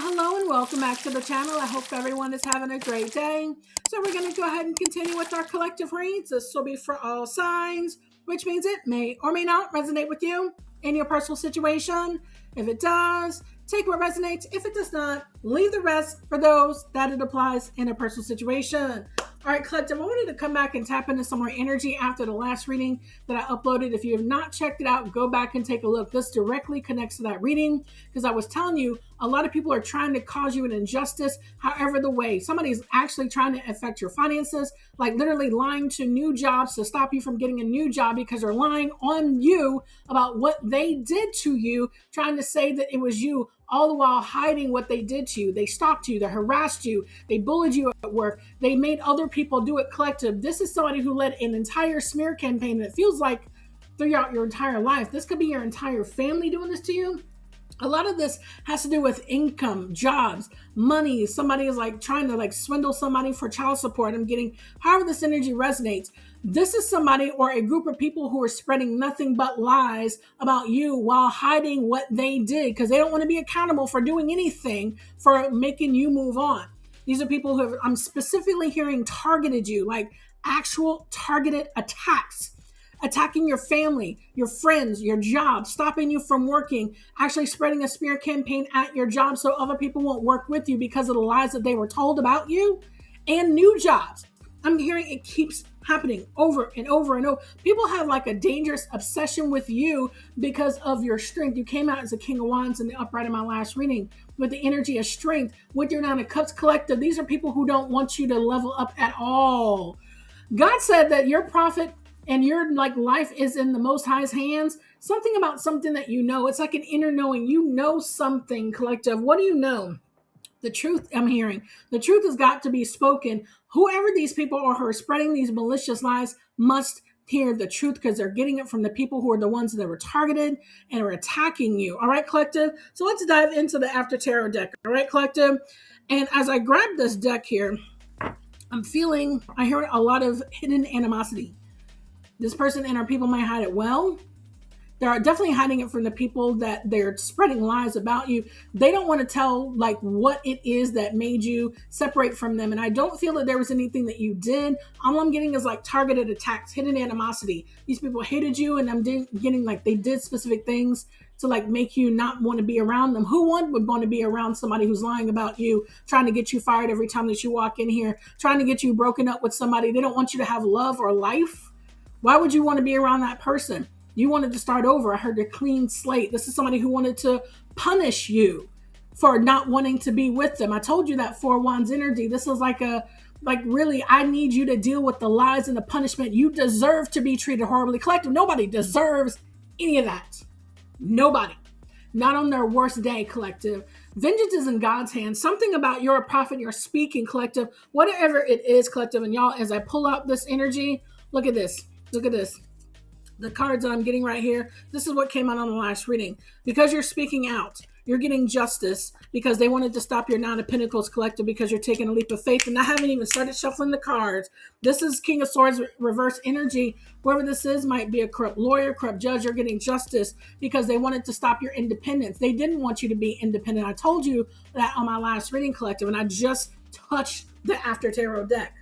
Hello and welcome back to the channel. I hope everyone is having a great day. So we're going to go ahead and continue with our collective reads. This will be for all signs, which means it may or may not resonate with you in your personal situation. If it does, take what resonates. If it does not, leave the rest for those that it applies in a personal situation. All right, collective, I wanted to come back and tap into some more energy after the last reading that I uploaded. If you have not checked it out, go back and take a look. This directly connects to that reading because I was telling you, a lot of people are trying to cause you an injustice, however the way. Somebody's actually trying to affect your finances, like literally lying to new jobs to stop you from getting a new job because they're lying on you about what they did to you, trying to say that it was you, all the while hiding what they did to you. They stalked you, they harassed you, they bullied you at work, they made other people do it collective. This is somebody who led an entire smear campaign that feels like throughout your entire life. This could be your entire family doing this to you. A lot of this has to do with income, jobs, money. Somebody is like trying to like swindle somebody for child support. I'm getting, however this energy resonates. This is somebody or a group of people who are spreading nothing but lies about you while hiding what they did because they don't want to be accountable for doing anything for making you move on. These are people who have, I'm specifically hearing targeted you, like actual targeted attacks. Attacking your family, your friends, your job, stopping you from working, actually spreading a smear campaign at your job so other people won't work with you because of the lies that they were told about you, and new jobs. I'm hearing it keeps happening over and over and over. People have like a dangerous obsession with you because of your strength. You came out as a King of Wands in the upright in my last reading with the energy of strength. With your Nine of Cups collective, these are people who don't want you to level up at all. God said that your prophet and your like life is in the Most High's hands. Something about something that you know. It's like an inner knowing. You know something, collective. What do you know? The truth I'm hearing. The truth has got to be spoken. Whoever these people are who are spreading these malicious lies must hear the truth because they're getting it from the people who are the ones that were targeted and are attacking you. All right, collective? So let's dive into the After Tarot deck. All right, collective? And as I grab this deck here, I hear a lot of hidden animosity. This person and our people might hide it well. They're definitely hiding it from the people that they're spreading lies about you. They don't want to tell like what it is that made you separate from them. And I don't feel that there was anything that you did. All I'm getting is like targeted attacks, hidden animosity. These people hated you and I'm getting like they did specific things to like make you not want to be around them. Who would want to be around somebody who's lying about you, trying to get you fired every time that you walk in here, trying to get you broken up with somebody? They don't want you to have love or life. Why would you want to be around that person? You wanted to start over. I heard a clean slate. This is somebody who wanted to punish you for not wanting to be with them. I told you that Four Wands energy. This is like really, I need you to deal with the lies and the punishment. You deserve to be treated horribly. Collective, nobody deserves any of that. Nobody. Not on their worst day, collective. Vengeance is in God's hands. Something about you're a prophet, you're speaking, collective. Whatever it is, collective. And y'all, as I pull out this energy, look at this. Look at this. The cards that I'm getting right here. This is what came out on the last reading. Because you're speaking out, you're getting justice because they wanted to stop your Nine of Pentacles collective because you're taking a leap of faith. And I haven't even started shuffling the cards. This is King of Swords reverse energy. Whoever this is might be a corrupt lawyer, corrupt judge. You're getting justice because they wanted to stop your independence. They didn't want you to be independent. I told you that on my last reading, collective, and I just touched the After Tarot deck.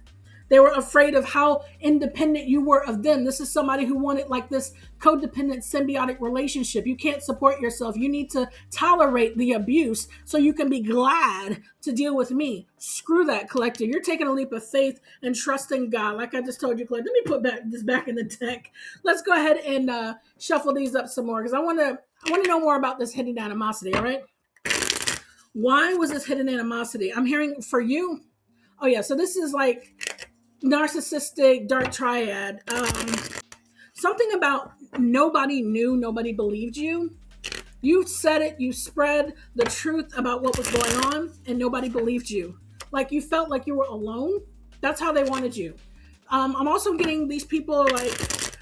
They were afraid of how independent you were of them. This is somebody who wanted like this codependent symbiotic relationship. You can't support yourself. You need to tolerate the abuse so you can be glad to deal with me. Screw that, collective. You're taking a leap of faith and trusting God. Like I just told you, collective. Let me put this back in the deck. Let's go ahead and shuffle these up some more because I want to know more about this hidden animosity. All right. Why was this hidden animosity? I'm hearing for you. Oh yeah. So this is like narcissistic dark triad. Something about nobody knew, nobody believed you. You said it, you spread the truth about what was going on, and nobody believed you. Like you felt like you were alone. That's how they wanted you. I'm also getting these people like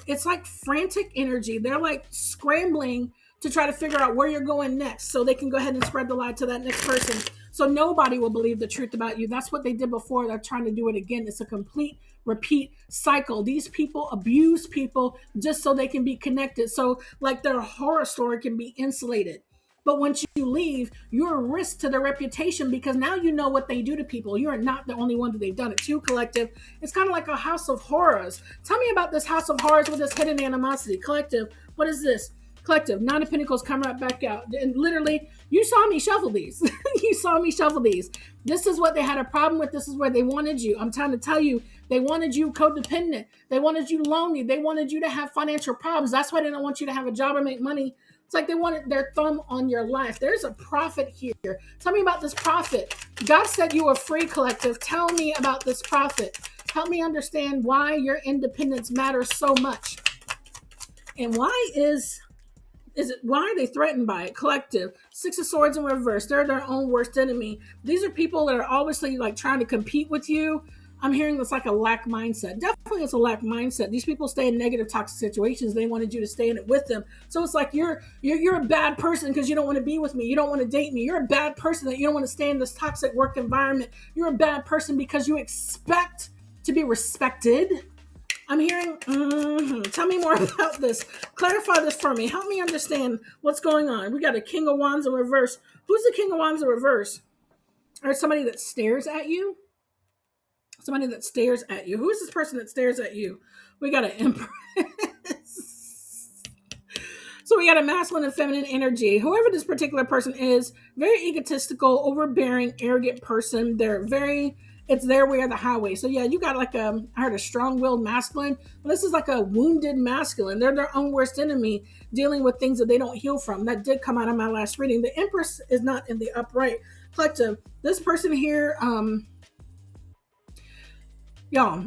it's like frantic energy. They're like scrambling to try to figure out where you're going next so they can go ahead and spread the lie to that next person. So nobody will believe the truth about you. That's what they did before. They're trying to do it again. It's a complete repeat cycle. These people abuse people just so they can be connected. So like their horror story can be insulated. But once you leave, you're a risk to their reputation because now you know what they do to people. You are not the only one that they've done it to, collective. It's kind of like a house of horrors. Tell me about this house of horrors with this hidden animosity. Collective, what is this? Collective, Nine of Pentacles come right back out. And literally, you saw me shuffle these. You saw me shuffle these. This is what they had a problem with. This is where they wanted you. I'm trying to tell you, they wanted you codependent. They wanted you lonely. They wanted you to have financial problems. That's why they don't want you to have a job or make money. It's like they wanted their thumb on your life. There's a prophet here. Tell me about this prophet. God said you were free, collective. Tell me about this prophet. Help me understand why your independence matters so much. And why are they threatened by it? Collective, Six of Swords in reverse. They're their own worst enemy. These are people that are obviously like trying to compete with you. I'm hearing it's like a lack mindset. Definitely it's a lack mindset. These people stay in negative, toxic situations. They wanted you to stay in it with them. So it's like you're a bad person because you don't want to be with me. You don't want to date me. You're a bad person that you don't want to stay in this toxic work environment. You're a bad person because you expect to be respected. I'm hearing, tell me more about this. Clarify this for me. Help me understand what's going on. We got a King of Wands in reverse. Who's the King of Wands in reverse? Or somebody that stares at you? Somebody that stares at you. Who is this person that stares at you? We got an Empress. So we got a masculine and feminine energy. Whoever this particular person is, very egotistical, overbearing, arrogant person. It's their way or the highway. So yeah, you got like I heard a strong-willed masculine. But this is like a wounded masculine. They're their own worst enemy, dealing with things that they don't heal from. That did come out of my last reading. The Empress is not in the upright. Collective. This person here, y'all,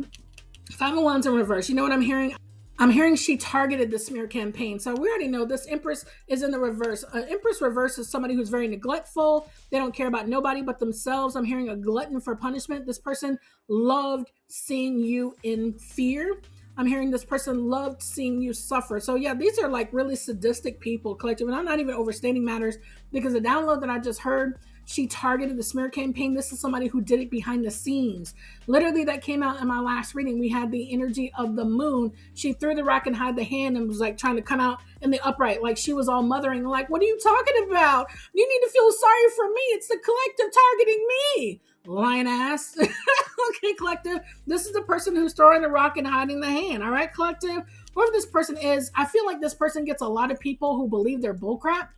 Five of Wands in reverse. You know what I'm hearing? I'm hearing she targeted the smear campaign. So we already know this Empress is in the reverse. Empress reverse is somebody who's very neglectful. They don't care about nobody but themselves. I'm hearing a glutton for punishment. This person loved seeing you in fear. I'm hearing this person loved seeing you suffer. So yeah, these are like really sadistic people, collective. And I'm not even overstating matters because the download that I just heard, she targeted the smear campaign. This is somebody who did it behind the scenes. Literally, that came out in my last reading. We had the energy of the moon. She threw the rock and hid the hand and was like trying to come out in the upright. Like she was all mothering. Like, what are you talking about? You need to feel sorry for me. It's the collective targeting me. Lying ass. Okay, collective. This is the person who's throwing the rock and hiding the hand. All right, collective. Whoever this person is, I feel like this person gets a lot of people who believe they're bullcrap.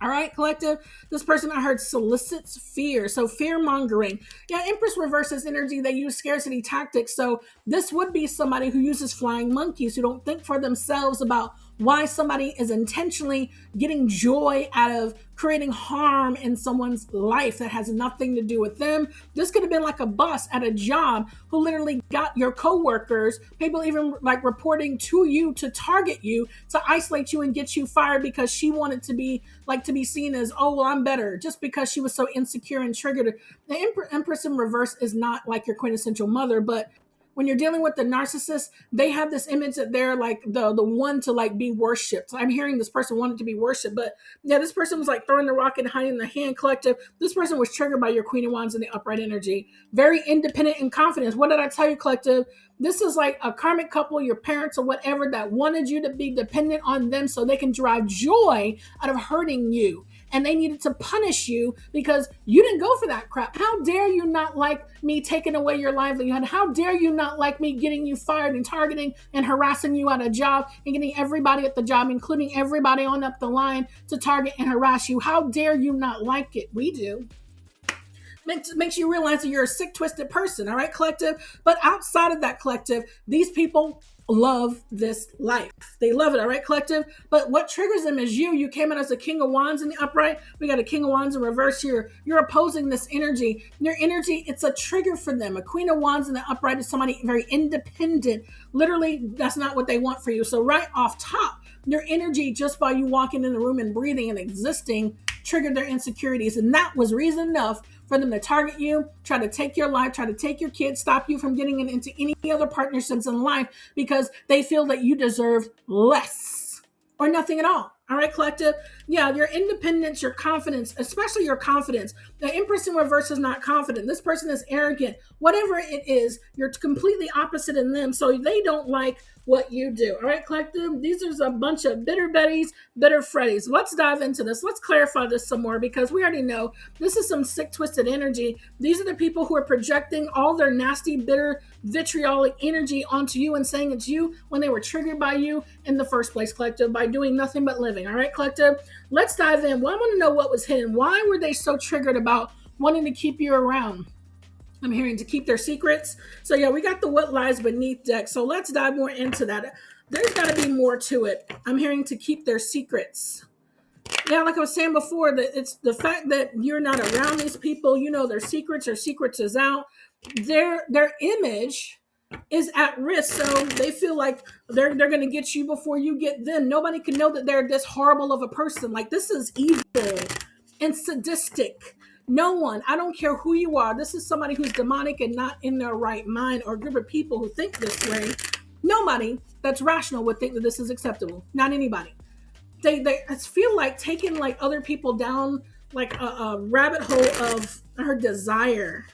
All right, collective. This person I heard solicits fear. So fear mongering. Yeah, Empress reverses energy. They use scarcity tactics. So this would be somebody who uses flying monkeys, who don't think for themselves about why somebody is intentionally getting joy out of creating harm in someone's life that has nothing to do with them. This could have been like a boss at a job who literally got your coworkers, people even like reporting to you to target you, to isolate you and get you fired because she wanted to be seen as, oh, well, I'm better, just because she was so insecure and triggered. The Empress in reverse is not like your quintessential mother, but when you're dealing with the narcissist, they have this image that they're like the one to like be worshipped. So I'm hearing this person wanted to be worshipped, but yeah, this person was like throwing the rock and hiding the hand, collective. This person was triggered by your Queen of Wands in the upright energy. Very independent and confident. What did I tell you, collective? This is like a karmic couple, your parents or whatever, that wanted you to be dependent on them so they can derive joy out of hurting you. And they needed to punish you because you didn't go for that crap. How dare you not like me taking away your livelihood? How dare you not like me getting you fired and targeting and harassing you at a job and getting everybody at the job, including everybody on up the line, to target and harass you? How dare you not like it? We do. Makes you realize that you're a sick, twisted person, all right, collective? But outside of that, collective, these people love this life. They love it, all right, collective? But what triggers them is you. You came out as a King of Wands in the upright. We got a King of Wands in reverse here. You're opposing this energy. Your energy, it's a trigger for them. A Queen of Wands in the upright is somebody very independent. Literally, that's not what they want for you. So right off top, your energy, just by you walking in the room and breathing and existing, triggered their insecurities. And that was reason enough for them to target you, try to take your life, try to take your kids, stop you from getting into any other partnerships in life because they feel that you deserve less or nothing at all. All right, collective. Yeah, your independence, your confidence, especially your confidence. The Empress in reverse is not confident. This person is arrogant. Whatever it is, you're completely opposite in them. So they don't like what you do. All right, collective. These are a bunch of bitter Bettys, bitter Freddies. Let's dive into this. Let's clarify this some more because we already know this is some sick, twisted energy. These are the people who are projecting all their nasty, bitter, vitriolic energy onto you and saying it's you when they were triggered by you in the first place, collective, by doing nothing but living. All right, collective. Let's dive in. Well, I want to know what was hidden. Why were they so triggered about wanting to keep you around? I'm hearing to keep their secrets. So yeah, we got the what lies beneath deck. So let's dive more into that. There's got to be more to it. I'm hearing to keep their secrets. Yeah, like I was saying before, that it's the fact that you're not around these people. You know their secrets is out. Their image is at risk, so they feel like they're going to get you before you get them. Nobody can know that they're this horrible of a person. Like this is evil and sadistic. No one, I don't care who you are. This is somebody who's demonic and not in their right mind, or a group of people who think this way. Nobody that's rational would think that this is acceptable. Not anybody. They feel like taking like other people down like a rabbit hole of her desire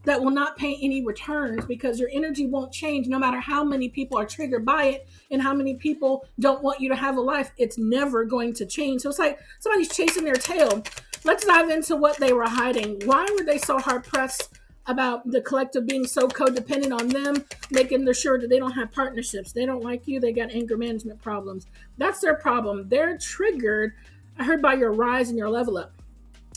that will not pay any returns because your energy won't change no matter how many people are triggered by it and how many people don't want you to have a life. It's never going to change. So it's like somebody's chasing their tail. Let's dive into what they were hiding. Why were they so hard pressed about the collective being so codependent on them, making sure that they don't have partnerships? They don't like you. They got anger management problems. That's their problem. They're triggered, I heard, by your rise and your level up.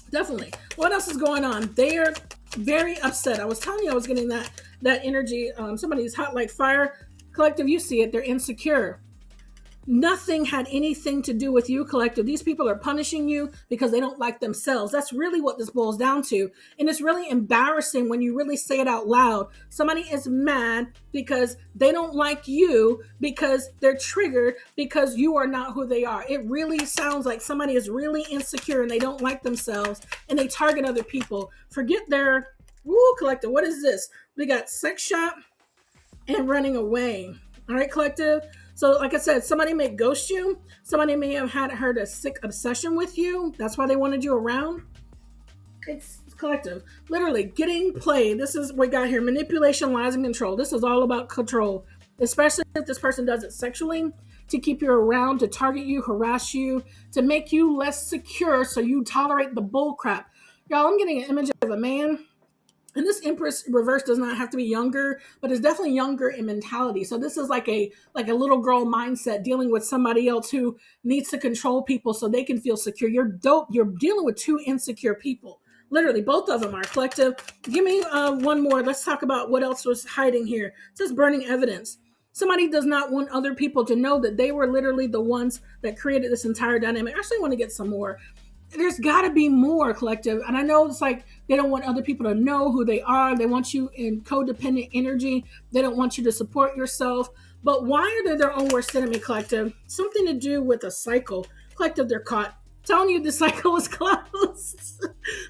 Definitely. What else is going on? They're very upset. I was telling you I was getting that energy. Somebody's hot like fire. Collective, you see it. They're insecure. Nothing had anything to do with you, collective. These people are punishing you because they don't like themselves. That's really what this boils down to. And it's really embarrassing when you really say it out loud. Somebody is mad because they don't like you because they're triggered because you are not who they are. It really sounds like somebody is really insecure and they don't like themselves and they target other people. Forget their, collective. What is this? We got sex shop and running away. All right, collective. So, like I said, somebody may ghost you. Somebody may have had a sick obsession with you. That's why they wanted you around. It's collective. Literally, getting played. This is what we got here. Manipulation, lies, and control. This is all about control, especially if this person does it sexually, to keep you around, to target you, harass you, to make you less secure so you tolerate the bull crap. Y'all, I'm getting an image of a man. And this Empress reverse does not have to be younger, but it's definitely younger in mentality. So this is like a little girl mindset dealing with somebody else who needs to control people so they can feel secure. You're dope. You're dealing with two insecure people. Literally, both of them are collective. Give me one more. Let's talk about what else was hiding here. It says burning evidence. Somebody does not want other people to know that they were literally the ones that created this entire dynamic. I actually want to get some more. There's got to be more, collective. And I know it's like they don't want other people to know who they are. They want you in codependent energy. They don't want you to support yourself. But why are they their own worst enemy, collective? Something to do with a cycle. Collective, they're caught. Telling you the cycle is closed.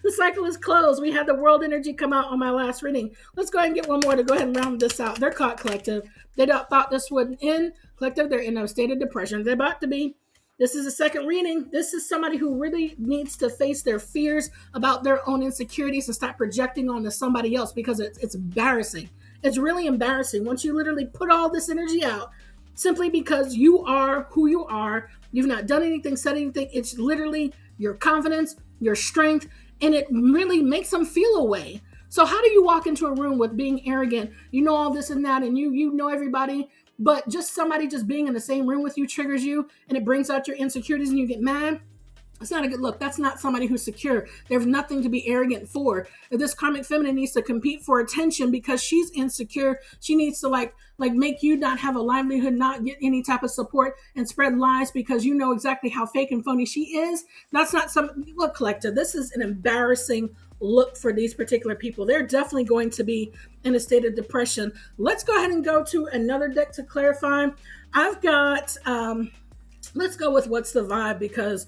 The cycle is closed. We had the world energy come out on my last reading. Let's go ahead and get one more to go ahead and round this out. They're caught, collective. They thought this wouldn't end. Collective, they're in a state of depression. They're about to be. This is a second reading. This is somebody who really needs to face their fears about their own insecurities and stop projecting onto somebody else because it's embarrassing. It's really embarrassing once you literally put all this energy out simply because you are who you are. You've not done anything, said anything. It's literally your confidence, your strength, and it really makes them feel away. So how do you walk into a room with being arrogant? You know all this and that, and you know everybody, but just somebody just being in the same room with you triggers you and it brings out your insecurities and you get mad. It's not a good look. That's not somebody who's secure. There's nothing to be arrogant for. If this karmic feminine needs to compete for attention because she's insecure, she needs to like make you not have a livelihood, not get any type of support and spread lies because you know exactly how fake and phony she is. That's not look, collective. This is an embarrassing look for these particular people. They're definitely going to be in a state of depression. Let's go ahead and go to another deck to clarify. I've got, let's go with what's the vibe because,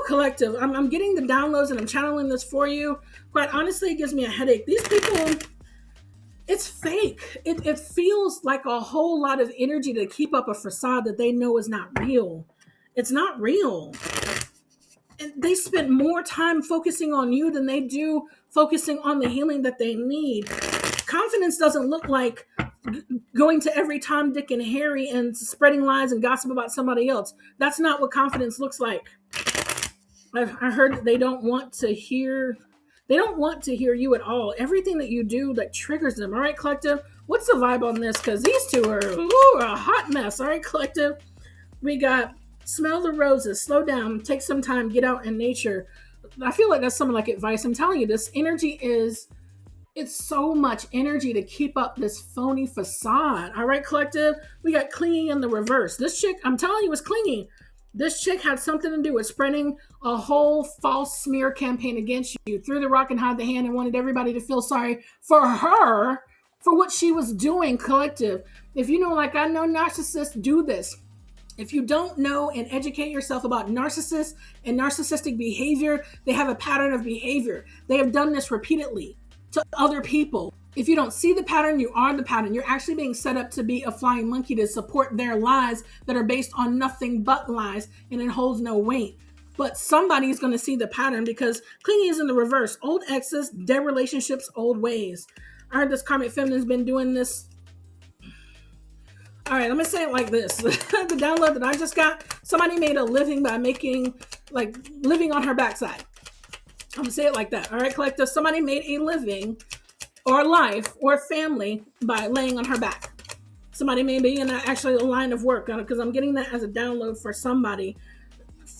collective, I'm getting the downloads and I'm channeling this for you. Quite honestly, it gives me a headache. These people, it's fake. It feels like a whole lot of energy to keep up a facade that they know is not real. It's not real. they spend more time focusing on you than they do focusing on the healing that they need. Confidence doesn't look like going to every Tom, Dick, and Harry and spreading lies and gossip about somebody else. That's not what confidence looks like. I heard that they don't want to hear you at all. Everything that you do that triggers them. All right, collective. What's the vibe on this? Because these two are a hot mess. All right, collective. We got smell the roses, slow down, take some time, get out in nature. I feel like that's something like advice. I'm telling you, this energy it's so much energy to keep up this phony facade. All right, collective. We got clinging in the reverse. This chick, I'm telling you, was clinging. This chick had something to do with spreading a whole false smear campaign against you, threw the rock and hide the hand, and wanted everybody to feel sorry for her for what she was doing, collective. If you know, like I know narcissists do this. If you don't know and educate yourself about narcissists and narcissistic behavior, they have a pattern of behavior. They have done this repeatedly to other people. If you don't see the pattern, you are the pattern. You're actually being set up to be a flying monkey to support their lies that are based on nothing but lies, and it holds no weight. But somebody's going to see the pattern because clinging is in the reverse. Old exes, dead relationships, old ways. I heard this karmic feminine's been doing this. All right, let me say it like this. The download that I just got, somebody made a living by living on her backside. I'm going to say it like that. All right, collective. Somebody made a living or life or family by laying on her back. Somebody may be in actually a line of work because I'm getting that as a download for somebody.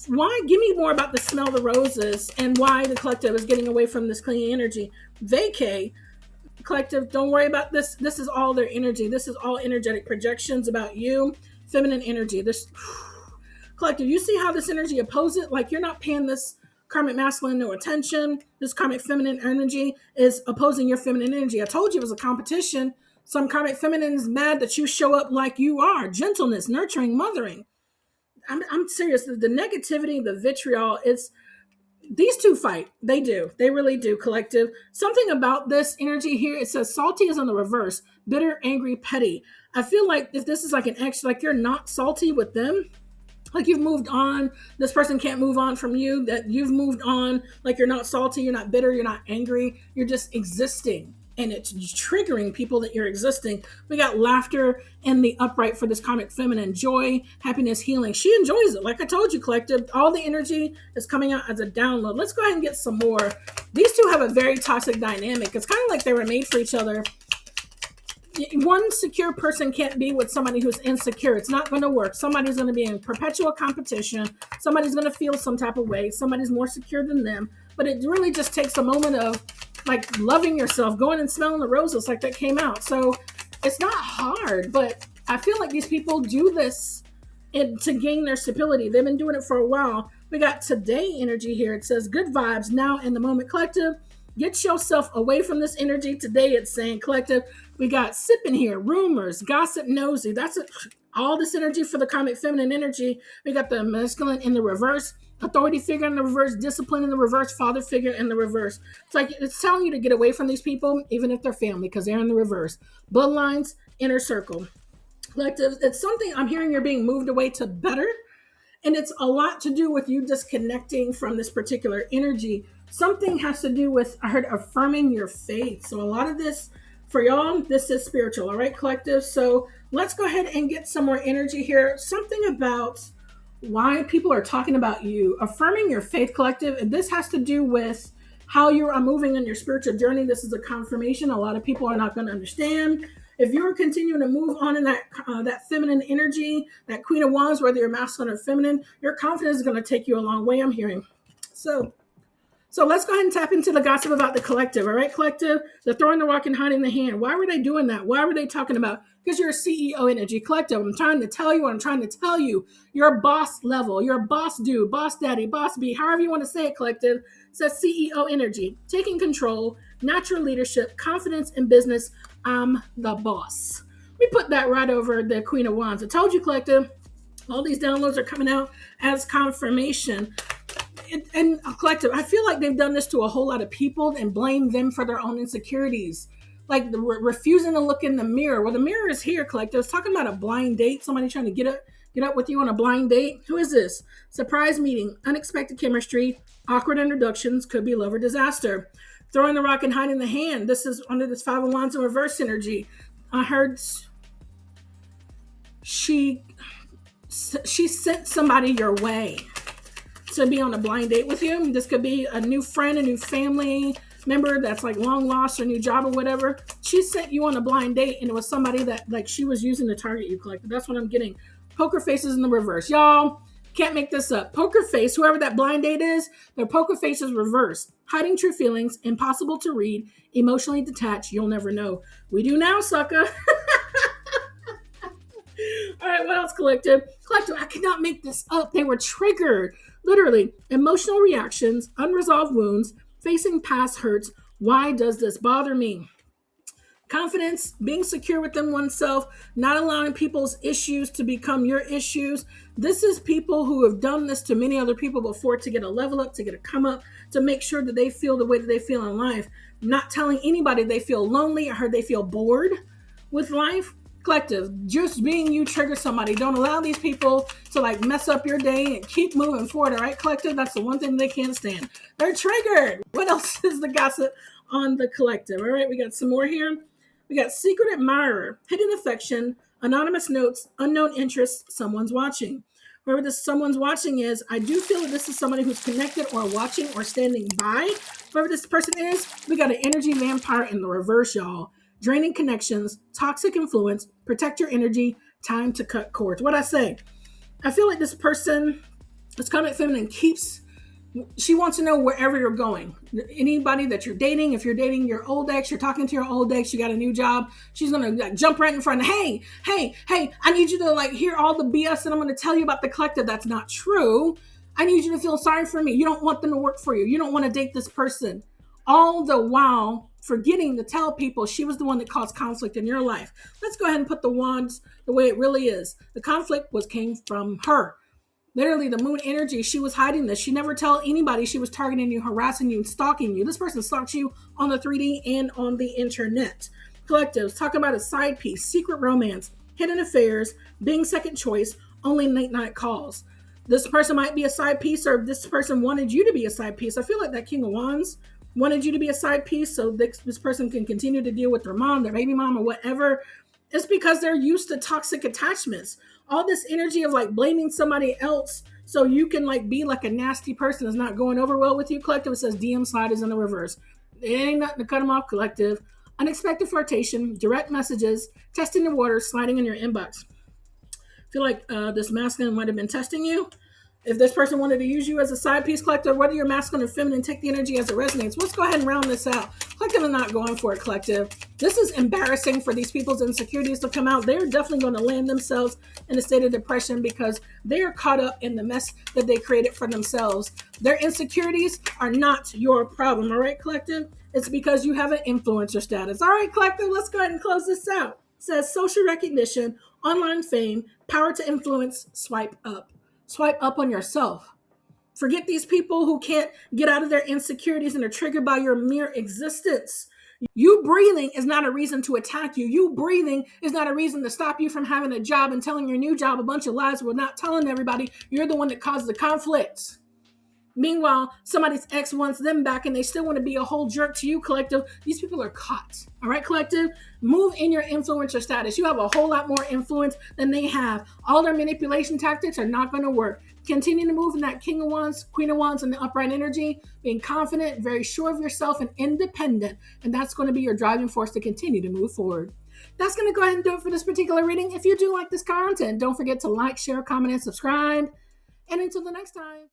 Why? Give me more about the smell the roses and why the collective is getting away from this clinging energy. Vacay. Collective, don't worry about this. This is all their energy. This is all energetic projections about you. Feminine energy. This collective, you see how this energy opposes? Like you're not paying this karmic masculine no attention. This karmic feminine energy is opposing your feminine energy. I told you it was a competition. Some karmic feminine is mad that you show up like you are. Gentleness, nurturing, mothering. I'm serious. The negativity, the vitriol, these two fight. They do. They really do, collective. Something about this energy here, it says salty is on the reverse. Bitter, angry, petty. I feel like if this is like an ex, like you're not salty with them, like you've moved on, this person can't move on from you, that you've moved on, like you're not salty, you're not bitter, you're not angry, you're just existing. And it's triggering people that you're existing. We got laughter in the upright for this karmic feminine. Joy, happiness, healing. She enjoys it. Like I told you, collective, all the energy is coming out as a download. Let's go ahead and get some more. These two have a very toxic dynamic. It's kind of like they were made for each other. One secure person can't be with somebody who's insecure. It's not going to work. Somebody's going to be in perpetual competition. Somebody's going to feel some type of way. Somebody's more secure than them. But it really just takes a moment of like loving yourself, going and smelling the roses like that came out. So it's not hard, but I feel like these people do this to gain their stability. They've been doing it for a while. We got today energy here. It says good vibes now in the moment, collective. Get yourself away from this energy. Today it's saying collective. We got sipping here, rumors, gossip, nosy. That's it. All this energy for the karmic feminine energy. We got the masculine in the reverse. Authority figure in the reverse, discipline in the reverse, father figure in the reverse. It's like it's telling you to get away from these people, even if they're family, because they're in the reverse. Bloodlines, inner circle. Collective, it's something I'm hearing you're being moved away to better. And it's a lot to do with you disconnecting from this particular energy. Something has to do with, I heard, affirming your faith. So a lot of this, for y'all, this is spiritual. All right, collective. So let's go ahead and get some more energy here. Something about why people are talking about you, affirming your faith, collective. And this has to do with how you are moving on your spiritual journey. This is a confirmation. A lot of people are not going to understand. If you're continuing to move on in that feminine energy, that Queen of Wands, whether you're masculine or feminine, your confidence is going to take you a long way, I'm hearing. So let's go ahead and tap into the gossip about the collective. All right, collective? They're throwing the rock and hiding the hand. Why were they doing that? Why were they talking about? Because you're a CEO energy, collective. I'm trying to tell you, you're boss level. You're a boss dude, boss daddy, boss B, however you want to say it, collective. It says CEO energy, taking control, natural leadership, confidence in business. I'm the boss. We put that right over the Queen of Wands. I told you, collective, all these downloads are coming out as confirmation. And collective, I feel like they've done this to a whole lot of people and blame them for their own insecurities. Like refusing to look in the mirror. Well, the mirror is here, collective. It's talking about a blind date, somebody trying to get get up with you on a blind date. Who is this? Surprise meeting, unexpected chemistry, awkward introductions, could be love or disaster. Throwing the rock and hiding the hand. This is under this Five of Wands in reverse energy. I heard she sent somebody your way to be on a blind date with you. This could be a new friend, a new family member that's like long lost, or new job or whatever. She sent you on a blind date, and it was somebody that like she was using to target you, collective. That's what I'm getting. Poker faces in the reverse. Y'all can't make this up. Poker face, whoever that blind date is, their poker face is reversed. Hiding true feelings, impossible to read, emotionally detached, you'll never know. We do now, sucker. All right, what else, collective? Collective, I cannot make this up. They were triggered. Literally, emotional reactions, unresolved wounds, facing past hurts. Why does this bother me? Confidence, being secure within oneself, not allowing people's issues to become your issues. This is people who have done this to many other people before to get a level up, to get a come up, to make sure that they feel the way that they feel in life. Not telling anybody they feel lonely or they feel bored with life. Collective, just being you triggers somebody. Don't allow these people to like mess up your day and keep moving forward. All right, collective, that's the one thing they can't stand. They're triggered. What else is the gossip on the collective? All right, we got some more here. We got secret admirer, hidden affection, anonymous notes, unknown interests, someone's watching. Whoever this someone's watching is, I do feel that this is somebody who's connected or watching or standing by. Whoever this person is, we got an energy vampire in the reverse, y'all. Draining connections, toxic influence, protect your energy, time to cut cords. What I say, I feel like this person, this karmic feminine, she wants to know wherever you're going. Anybody that you're dating, if you're dating your old ex, you're talking to your old ex, you got a new job, she's going to like jump right in front of, hey, I need you to like hear all the BS that I'm going to tell you about the collective that's not true. I need you to feel sorry for me. You don't want them to work for you. You don't want to date this person. All the while forgetting to tell people she was the one that caused conflict in your life. Let's go ahead and put the wands the way it really is. The conflict came from her. Literally, the moon energy, she was hiding this. She never told anybody she was targeting you, harassing you, and stalking you. This person stalks you on the 3D and on the internet. Collectives, talk about a side piece, secret romance, hidden affairs, being second choice, only late night calls. This person might be a side piece, or this person wanted you to be a side piece. I feel like that King of Wands wanted you to be a side piece so this person can continue to deal with their mom, their baby mom, or whatever. It's because they're used to toxic attachments. All this energy of like blaming somebody else so you can like be like a nasty person that's not going over well with you, collective. It says DM slide is in the reverse. It ain't nothing to cut them off, collective. Unexpected flirtation, direct messages, testing the waters, sliding in your inbox. I feel like this masculine might have been testing you. If this person wanted to use you as a side piece, collective, whether you're masculine or feminine, take the energy as it resonates. Let's go ahead and round this out. Collective is not going for it, collective. This is embarrassing for these people's insecurities to come out. They're definitely going to land themselves in a state of depression because they are caught up in the mess that they created for themselves. Their insecurities are not your problem, all right, collective? It's because you have an influencer status. All right, collective, let's go ahead and close this out. It says social recognition, online fame, power to influence, swipe up. Swipe up on yourself. Forget these people who can't get out of their insecurities and are triggered by your mere existence. You breathing is not a reason to attack you. You breathing is not a reason to stop you from having a job and telling your new job a bunch of lies while not telling everybody you're the one that caused the conflict. Meanwhile, somebody's ex wants them back and they still want to be a whole jerk to you, collective. These people are caught. All right, collective? Move in your influencer status. You have a whole lot more influence than they have. All their manipulation tactics are not going to work. Continue to move in that King of Wands, Queen of Wands, and the upright energy, being confident, very sure of yourself, and independent. And that's going to be your driving force to continue to move forward. That's going to go ahead and do it for this particular reading. If you do like this content, don't forget to like, share, comment, and subscribe. And until the next time.